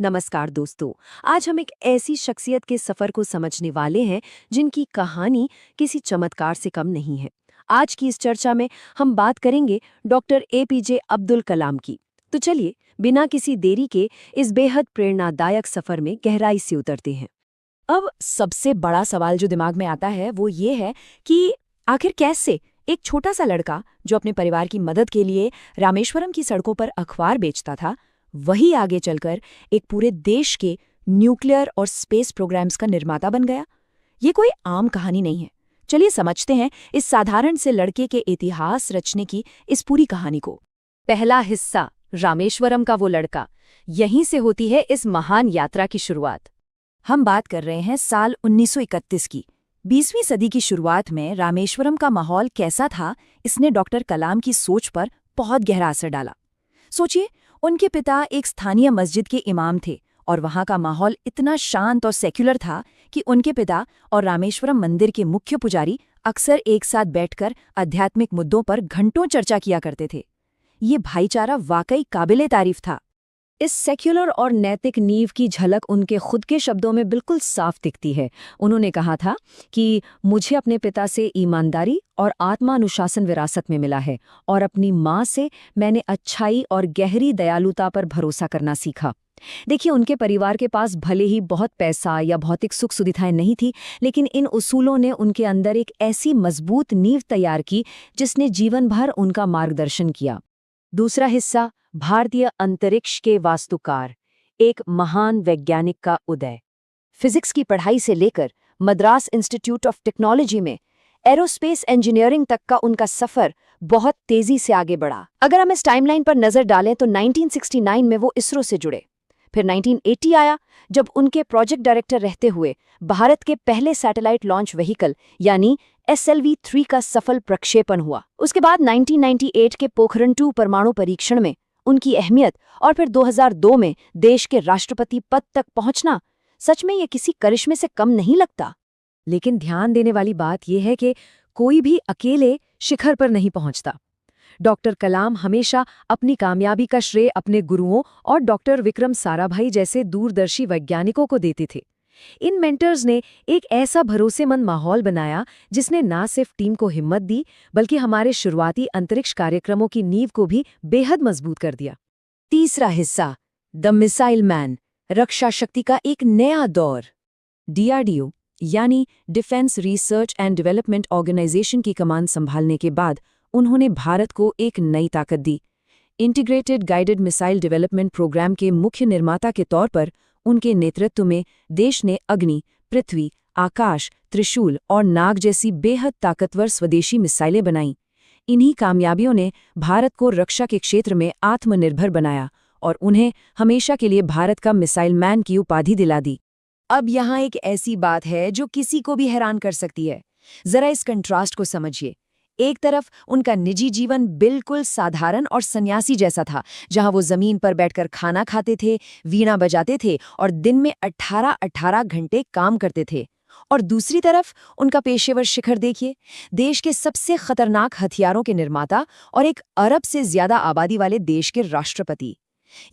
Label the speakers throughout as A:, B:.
A: नमस्कार दोस्तों। आज हम एक ऐसी शख्सियत के सफर को समझने वाले हैं जिनकी कहानी किसी चमत्कार से कम नहीं है। आज की इस चर्चा में हम बात करेंगे डॉक्टर एपीजे अब्दुल कलाम की। तो चलिए बिना किसी देरी के इस बेहद प्रेरणादायक सफर में गहराई से उतरते हैं। अब सबसे बड़ा सवाल जो दिमाग में आता है वो ये है कि आखिर कैसे एक छोटा सा लड़का जो अपने परिवार की मदद के लिए रामेश्वरम की सड़कों पर अखबार बेचता था, वही आगे चलकर एक पूरे देश के न्यूक्लियर और स्पेस प्रोग्राम्स का निर्माता बन गया। ये कोई आम कहानी नहीं है। चलिए समझते हैं इस साधारण से लड़के के इतिहास रचने की इस पूरी कहानी को। पहला हिस्सा, रामेश्वरम का वो लड़का। यहीं से होती है इस महान यात्रा की शुरुआत। हम बात कर रहे हैं साल 1931 की। 20वीं सदी की शुरुआत में रामेश्वरम का माहौल कैसा था, इसने डॉक्टर कलाम की सोच पर बहुत गहरा असर डाला। सोचिए, उनके पिता एक स्थानीय मस्जिद के इमाम थे और वहां का माहौल इतना शांत और सेक्युलर था कि उनके पिता और रामेश्वरम मंदिर के मुख्य पुजारी अक्सर एक साथ बैठकर आध्यात्मिक मुद्दों पर घंटों चर्चा किया करते थे। ये भाईचारा वाकई काबिले तारीफ था। इस सेक्युलर और नैतिक नींव की झलक उनके खुद के शब्दों में बिल्कुल साफ दिखती है। उन्होंने कहा था कि मुझे अपने पिता से ईमानदारी और आत्मानुशासन विरासत में मिला है और अपनी माँ से मैंने अच्छाई और गहरी दयालुता पर भरोसा करना सीखा। देखिए, उनके परिवार के पास भले ही बहुत पैसा या भौतिक सुख सुविधाएं नहीं थी, लेकिन इन उसूलों ने उनके अंदर एक ऐसी मजबूत नींव तैयार की जिसने जीवन भर उनका मार्गदर्शन किया। दूसरा हिस्सा, भारतीय अंतरिक्ष के वास्तुकार, एक महान वैज्ञानिक का उदय। फिजिक्स की पढ़ाई से लेकर मद्रास इंस्टीट्यूट ऑफ टेक्नोलॉजी में एरोस्पेस इंजीनियरिंग तक का उनका सफर बहुत तेजी से आगे बढ़ा। अगर हम इस टाइमलाइन पर नजर डालें तो 1969 में वो इसरो से जुड़े। फिर 1980 आया जब उनके प्रोजेक्ट डायरेक्टर रहते हुए भारत के पहले सैटेलाइट लॉन्च व्हीकल यानी SLV-3 का सफल प्रक्षेपण हुआ। उसके बाद 1998 के पोखरण-2 परमाणु परीक्षण में उनकी अहमियत और फिर 2002 में देश के राष्ट्रपति पद तक पहुंचना, सच में ये किसी करिश्मे से कम नहीं लगता। लेकिन ध्यान देने वाली बात यह है कि कोई भी अकेले शिखर पर नहीं पहुंचता। डॉक्टर कलाम हमेशा अपनी कामयाबी का श्रेय अपने गुरुओं और डॉक्टर विक्रम साराभाई जैसे दूरदर्शी वैज्ञानिकों को देते थे। इन मेंटर्स ने एक ऐसा भरोसेमंद माहौल बनाया जिसने न सिर्फ टीम को हिम्मत दी, बल्कि हमारे शुरुआती अंतरिक्ष कार्यक्रमों की नींव को भी बेहद मजबूत कर दिया। तीसरा हिस्सा, द मिसाइल मैन, रक्षा शक्ति का एक नया दौर। DRDO यानी Defence Research and Development Organisation की कमान संभालने के बाद उन्होंने भारत को एक नई ताकत दी। Integrated guided missile development programme के मुख्य निर्माता के तौर पर उनके नेतृत्व में देश ने अग्नि, पृथ्वी, आकाश, त्रिशूल और नाग जैसी बेहद ताकतवर स्वदेशी मिसाइलें बनाईं। इन्हीं कामयाबियों ने भारत को रक्षा के क्षेत्र में आत्मनिर्भर बनाया और उन्हें हमेशा के लिए भारत का मिसाइल मैन की उपाधि दिला दी। अब यहाँ एक ऐसी बात है जो किसी को भी हैरान कर सकती है। जरा इस कंट्रास्ट को समझिए। एक तरफ उनका निजी जीवन बिल्कुल साधारण और सन्यासी जैसा था, जहां वो जमीन पर बैठकर खाना खाते थे, वीणा बजाते थे और दिन में 18-18 घंटे काम करते थे। और दूसरी तरफ उनका पेशेवर शिखर देखिए, देश के सबसे खतरनाक हथियारों के निर्माता और एक अरब से ज्यादा आबादी वाले देश के राष्ट्रपति।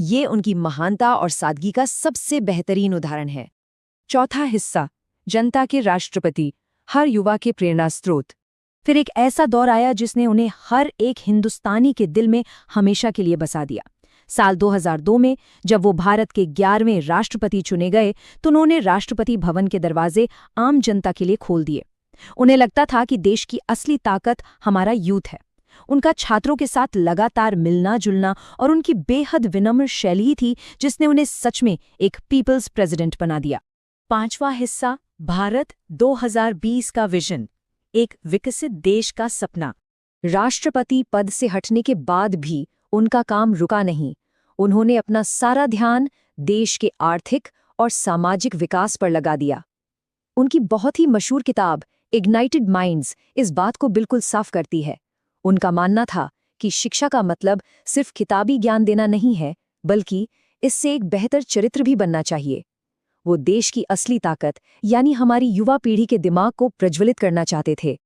A: ये उनकी महानता और सादगी का सबसे बेहतरीन उदाहरण है। चौथा हिस्सा, जनता के राष्ट्रपति, हर युवा के प्रेरणा स्रोत। फिर एक ऐसा दौर आया जिसने उन्हें हर एक हिंदुस्तानी के दिल में हमेशा के लिए बसा दिया। साल 2002 में जब वो भारत के 11वें राष्ट्रपति चुने गए तो उन्होंने राष्ट्रपति भवन के दरवाजे आम जनता के लिए खोल दिए। उन्हें लगता था कि देश की असली ताकत हमारा यूथ है। उनका छात्रों के साथ लगातार मिलना जुलना और उनकी बेहद विनम्र शैली थी जिसने उन्हें सच में एक पीपल्स प्रेसिडेंट बना दिया। पांचवा हिस्सा, भारत 2020 का विजन, एक विकसित देश का सपना। राष्ट्रपति पद से हटने के बाद भी उनका काम रुका नहीं। उन्होंने अपना सारा ध्यान देश के आर्थिक और सामाजिक विकास पर लगा दिया। उनकी बहुत ही मशहूर किताब इग्नाइटेड माइंड्स इस बात को बिल्कुल साफ करती है। उनका मानना था कि शिक्षा का मतलब सिर्फ किताबी ज्ञान देना नहीं है, बल्कि इससे एक बेहतर चरित्र भी बनना चाहिए। वो देश की असली ताकत यानी हमारी युवा पीढ़ी के दिमाग को प्रज्वलित करना चाहते थे।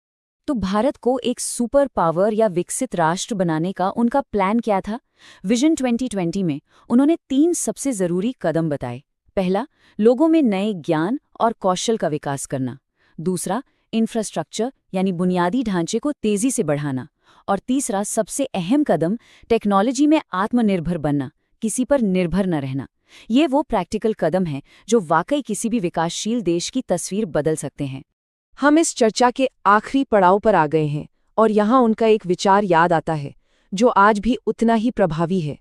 B: तो भारत को एक सुपर पावर या विकसित राष्ट्र बनाने का उनका प्लान क्या था? विजन 2020 में उन्होंने 3 सबसे जरूरी कदम बताए। पहला, लोगों में नए ज्ञान और कौशल का विकास करना। दूसरा, इंफ्रास्ट्रक्चर यानी बुनियादी ढांचे को तेजी से बढ़ाना। और तीसरा, सबसे अहम कदम, टेक्नोलॉजी में आत्मनिर्भर बनना, किसी पर निर्भर न रहना। ये वो प्रैक्टिकल कदम हैं जो वाकई किसी भी विकासशील देश की तस्वीर बदल सकते हैं।
A: हम इस चर्चा के आखिरी पड़ाव पर आ गए हैं और यहाँ उनका एक विचार याद आता है जो आज भी उतना ही प्रभावी है।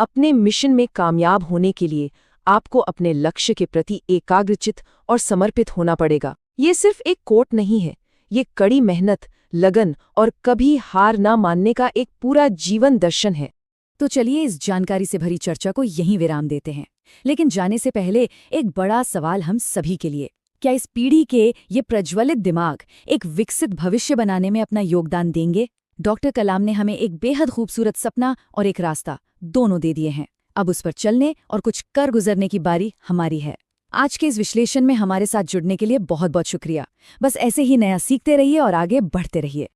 A: अपने मिशन में कामयाब होने के लिए आपको अपने लक्ष्य के प्रति एकाग्रचित और समर्पित होना पड़ेगा। ये सिर्फ एक कोट नहीं है, ये कड़ी मेहनत, लगन और कभी हार ना मानने का एक पूरा जीवन दर्शन है।
B: तो चलिए इस जानकारी से भरी चर्चा को यहीं विराम देते हैं। लेकिन जाने से पहले एक बड़ा सवाल हम सभी के लिए, क्या इस पीढ़ी के ये प्रज्वलित दिमाग एक विकसित भविष्य बनाने में अपना योगदान देंगे? डॉक्टर कलाम ने हमें एक बेहद खूबसूरत सपना और एक रास्ता दोनों दे दिए हैं। अब उस पर चलने और कुछ कर गुजरने की बारी हमारी है। आज के इस विश्लेषण में हमारे साथ जुड़ने के लिए बहुत बहुत शुक्रिया। बस ऐसे ही नया सीखते रहिए और आगे बढ़ते रहिए।